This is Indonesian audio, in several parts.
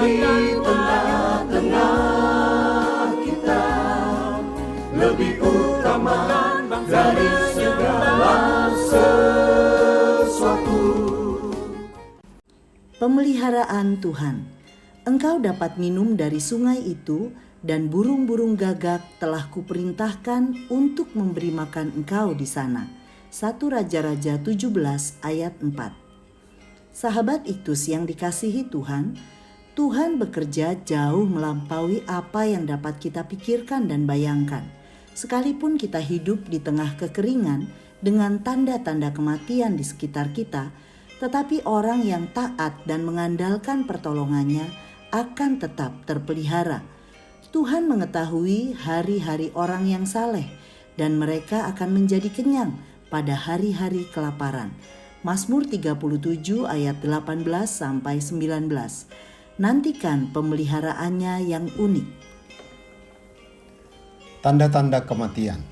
di tengah-tengah kita, lebih utama dari segala sesuatu. Pemeliharaan Tuhan. Engkau dapat minum dari sungai itu, dan burung-burung gagak telah kuperintahkan untuk memberi makan engkau di sana. 1 Raja-Raja 17 ayat 4. Sahabat Iktus yang dikasihi Tuhan, Tuhan bekerja jauh melampaui apa yang dapat kita pikirkan dan bayangkan. Sekalipun kita hidup di tengah kekeringan dengan tanda-tanda kematian di sekitar kita, tetapi orang yang taat dan mengandalkan pertolongannya akan tetap terpelihara. Tuhan mengetahui hari-hari orang yang saleh, dan mereka akan menjadi kenyang pada hari-hari kelaparan. Mazmur 37 ayat 18-19. Nantikan pemeliharaannya yang unik. Tanda-tanda kematian.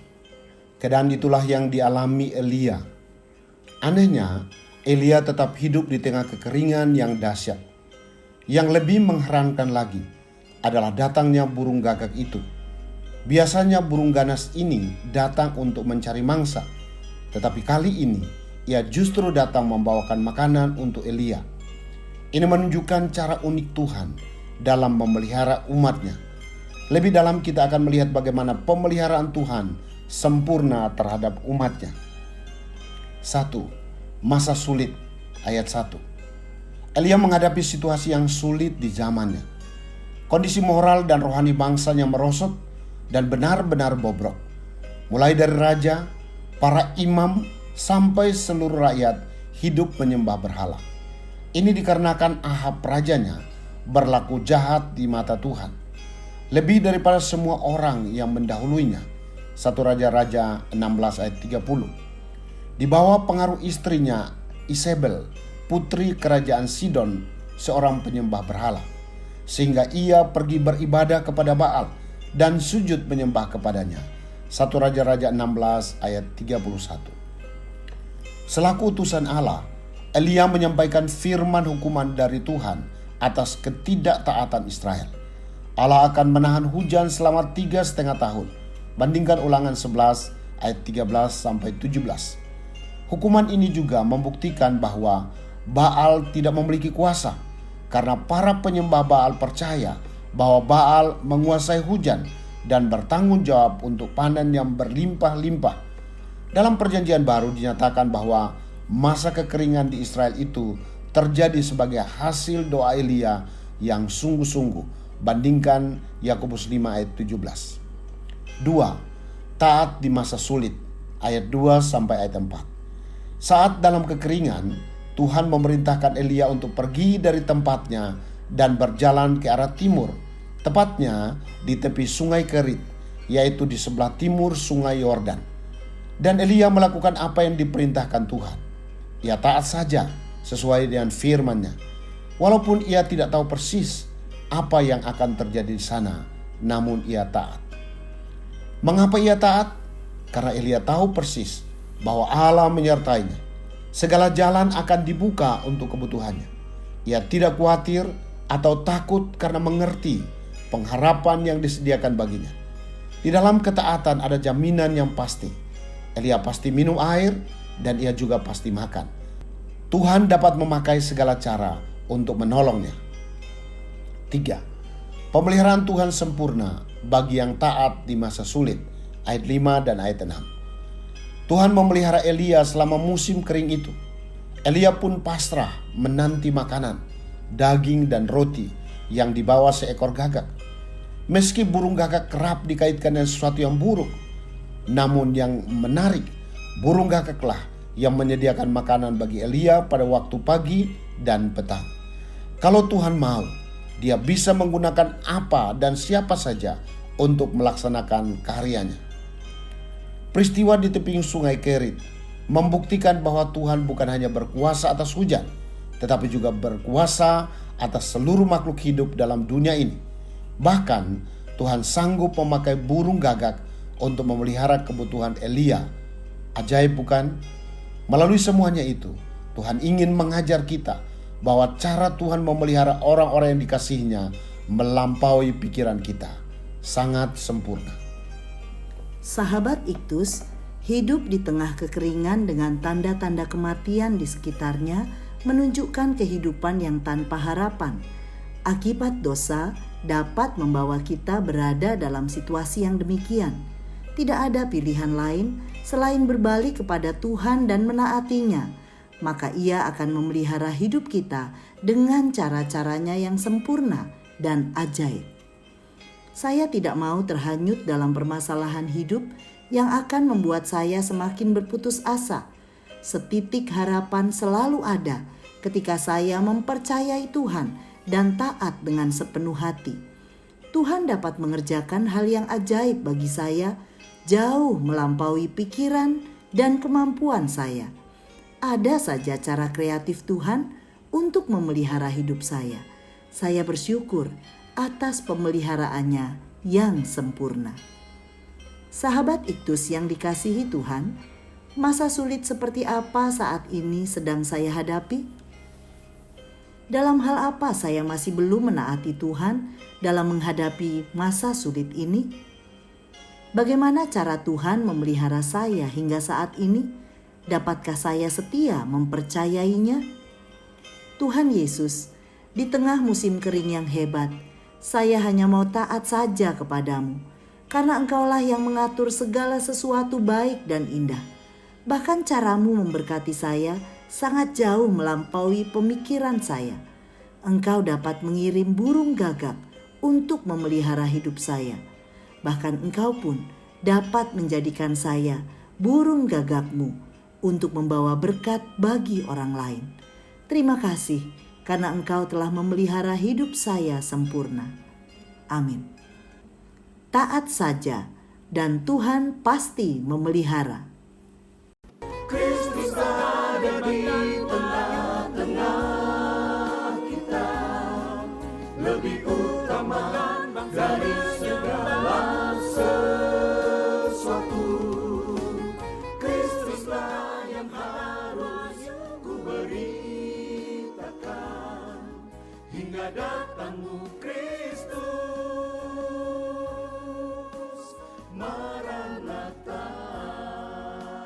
Keadaan itulah yang dialami Elia. Anehnya, Elia tetap hidup di tengah kekeringan yang dahsyat. Yang lebih mengherankan lagi adalah datangnya burung gagak itu. Biasanya burung ganas ini datang untuk mencari mangsa, tetapi kali ini ia justru datang membawakan makanan untuk Elia. Ini menunjukkan cara unik Tuhan dalam memelihara umatnya. Lebih dalam kita akan melihat bagaimana pemeliharaan Tuhan sempurna terhadap umatnya. 1. Masa sulit ayat 1. Elia menghadapi situasi yang sulit di zamannya. Kondisi moral dan rohani bangsanya merosot dan benar-benar bobrok. Mulai dari raja, para imam, sampai seluruh rakyat hidup menyembah berhala. Ini dikarenakan Ahab rajanya berlaku jahat di mata Tuhan, lebih daripada semua orang yang mendahuluinya. 1 Raja-Raja 16 ayat 30. Di bawah pengaruh istrinya Isabel, putri kerajaan Sidon, seorang penyembah berhala, sehingga ia pergi beribadah kepada Baal dan sujud menyembah kepadanya. 1 Raja-Raja 16 ayat 31. Selaku utusan Allah, Elia menyampaikan firman hukuman dari Tuhan atas ketidaktaatan Israel. Allah akan menahan hujan selama 3,5 tahun. Bandingkan Ulangan 11 ayat 13-17. Hukuman ini juga membuktikan bahwa Baal tidak memiliki kuasa, karena para penyembah Baal percaya bahwa Baal menguasai hujan dan bertanggung jawab untuk panen yang berlimpah-limpah. Dalam Perjanjian Baru dinyatakan bahwa masa kekeringan di Israel itu terjadi sebagai hasil doa Elia yang sungguh-sungguh. Bandingkan Yakobus 5 ayat 17. 2. Taat di masa sulit ayat 2 sampai ayat 4. Saat dalam kekeringan, Tuhan memerintahkan Elia untuk pergi dari tempatnya dan berjalan ke arah timur, tepatnya di tepi sungai Kerit, yaitu di sebelah timur sungai Yordan. Dan Elia melakukan apa yang diperintahkan Tuhan. Ia taat saja sesuai dengan firman-Nya. Walaupun ia tidak tahu persis apa yang akan terjadi di sana, namun ia taat. Mengapa ia taat? Karena Elia tahu persis bahwa Allah menyertainya. Segala jalan akan dibuka untuk kebutuhannya. Ia tidak khawatir atau takut karena mengerti pengharapan yang disediakan baginya. Di dalam ketaatan ada jaminan yang pasti. Elia pasti minum air dan ia juga pasti makan. Tuhan dapat memakai segala cara untuk menolongnya. 3. Pemeliharaan Tuhan sempurna bagi yang taat di masa sulit. Ayat 5 dan ayat 6. Tuhan memelihara Elia selama musim kering itu. Elia pun pasrah menanti makanan, daging dan roti yang dibawa seekor gagak. Meski burung gagak kerap dikaitkan dengan sesuatu yang buruk, namun yang menarik, burung gagaklah yang menyediakan makanan bagi Elia pada waktu pagi dan petang. Kalau Tuhan mau, Dia bisa menggunakan apa dan siapa saja untuk melaksanakan karyanya. Peristiwa di tepi sungai Kerit membuktikan bahwa Tuhan bukan hanya berkuasa atas hujan, tetapi juga berkuasa atas seluruh makhluk hidup dalam dunia ini. Bahkan Tuhan sanggup memakai burung gagak untuk memelihara kebutuhan Elia. Ajaib bukan? Melalui semuanya itu, Tuhan ingin mengajar kita bahwa cara Tuhan memelihara orang-orang yang dikasihinya melampaui pikiran kita. Sangat sempurna. Sahabat Iktus hidup di tengah kekeringan dengan tanda-tanda kematian di sekitarnya menunjukkan kehidupan yang tanpa harapan. Akibat dosa dapat membawa kita berada dalam situasi yang demikian. Tidak ada pilihan lain selain berbalik kepada Tuhan dan menaatinya. Maka Ia akan memelihara hidup kita dengan cara-caranya yang sempurna dan ajaib. Saya tidak mau terhanyut dalam permasalahan hidup yang akan membuat saya semakin berputus asa. Setitik harapan selalu ada ketika saya mempercayai Tuhan dan taat dengan sepenuh hati. Tuhan dapat mengerjakan hal yang ajaib bagi saya, jauh melampaui pikiran dan kemampuan saya. Ada saja cara kreatif Tuhan untuk memelihara hidup saya. Saya bersyukur atas pemeliharaannya yang sempurna. Sahabat Iktus yang dikasihi Tuhan, masa sulit seperti apa saat ini sedang saya hadapi? Dalam hal apa saya masih belum menaati Tuhan dalam menghadapi masa sulit ini? Bagaimana cara Tuhan memelihara saya hingga saat ini? Dapatkah saya setia mempercayainya? Tuhan Yesus, di tengah musim kering yang hebat, saya hanya mau taat saja kepadamu, karena Engkaulah yang mengatur segala sesuatu baik dan indah. Bahkan caramu memberkati saya sangat jauh melampaui pemikiran saya. Engkau dapat mengirim burung gagak untuk memelihara hidup saya. Bahkan Engkau pun dapat menjadikan saya burung gagakmu untuk membawa berkat bagi orang lain. Terima kasih karena Engkau telah memelihara hidup saya sempurna. Amin. Taat saja dan Tuhan pasti memelihara. Kristus ada di tengah-tengah kita, lebih utama dari segala sesuatu. Kristuslah yang harus ku beritakan hingga datangmu